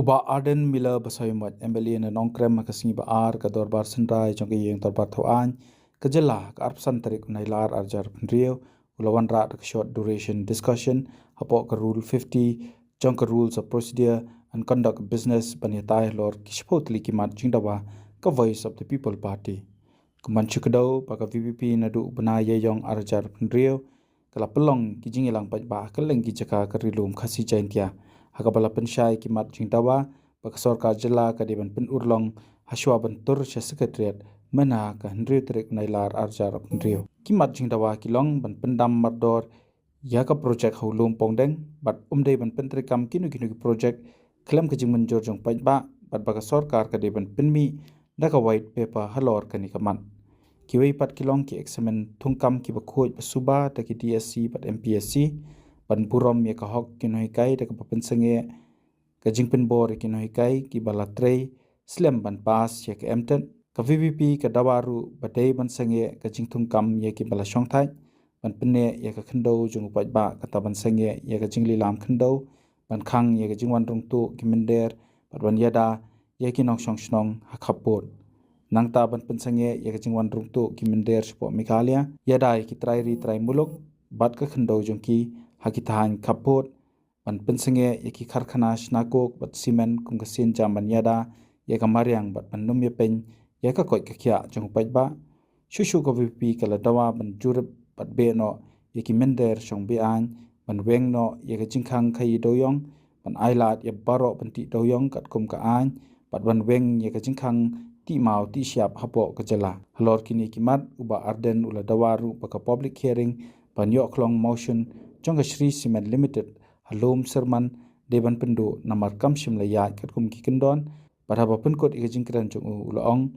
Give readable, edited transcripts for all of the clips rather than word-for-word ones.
Uba Arden Miller basoimot embeli na nongkrem makasing ba ar ka dorbar sendrai jong yang dorbar thoan kejela ka arpsan tarik nailar arjar pendrio ulawan ra ka short duration discussion hapo ka rule 50 jong ka rules of procedure and conduct business banyatai lor kishpotli kimat jingdawa ka voice of the people party kuman chukdo pa ka VPP na du bana ye yong arjar pendrio kala pelong kijingilang pajba kaleng kijaka ka rilum khasi jaintia hakabala pensyai kimat jingdawa baka sorkar jela ka deban pen urlong haswa bentur sya sekretariat mana ka hendri trik nailar arjar pendrio kimat jingdawa kilong ban pendam mardor ya ka project hulum pongdeng bat umdei ban pentrikam kinu project klem ka jing menjor jong pajba bat baka sorkar ka deban penmi da ka white paper halor kani kaman kiwei pat kilong ki examen thungkam ki bakhoj basuba ta ki DSC pat MPSC ban burom ya ka hok kinoi kai da ka papensenge ka jingpen bor kinoi kai ki balatrei slem ban pas ya ka emten ka VVP ka dawaru badai ban senge ka jingthung kam ya ki bala shongthai ban penne ya ka khndo jung pajba ka taban senge ya ka jingli lam khndo ban khang ya ka jingwan rong tu ki mender ban yada ya ki nong shong shnong ha khapot nangta ban pensenge ya ka jingwan rong tu ki mender spo mikalia yada ki trai ri trai muluk bat ka khndo jung ki hakitahan kapot ban pensenge yaki karkhana snakok bat simen kum kasin jaman yada yaka mariang bat panum yepen yaka koi kakya jong pajba shushu ko VP kala dawa ban jurep bat beno yaki mender shong bian ban weng no yaka jingkhang khai doyong ban ailat ya baro banti doyong kat kum ka an bat ban weng yaka jingkhang ti mau ti siap hapo kejela halor kini kimat uba arden ula dawaru baka public hearing ban yok klong motion Jongga Shri Cement Limited halom serman deban pendu namar kam shimla ya katkum ki kendon pada bapen kot ikajing kran jong ulaong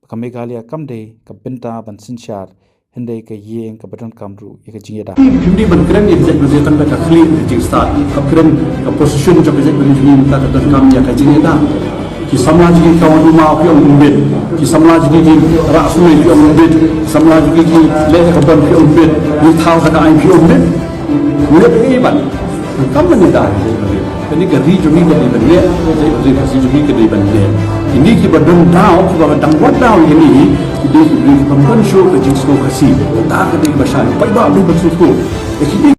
kamekalia kamde ka benta ban sinchar hende ka yeng ka badon kamru ikajing yada hindi ban kran exec president ka khli jing start ka kran ka position jong exec president ka badon kam ya ka jing yada ki samaj ki kawan rumah pi umbet ki samaj ki rasul pi umbet samaj ki le ka ban pi umbet ni thau ka ai pi umbet Mulai iban, kamu ni dah. Ini kerja jumi kerja benda, kerja jumi kerja benda. Ini kita berdendam, kita berdendam ini. Ini pembantu kerja skor khasi. Tak kerja besar, baik baik betul betul.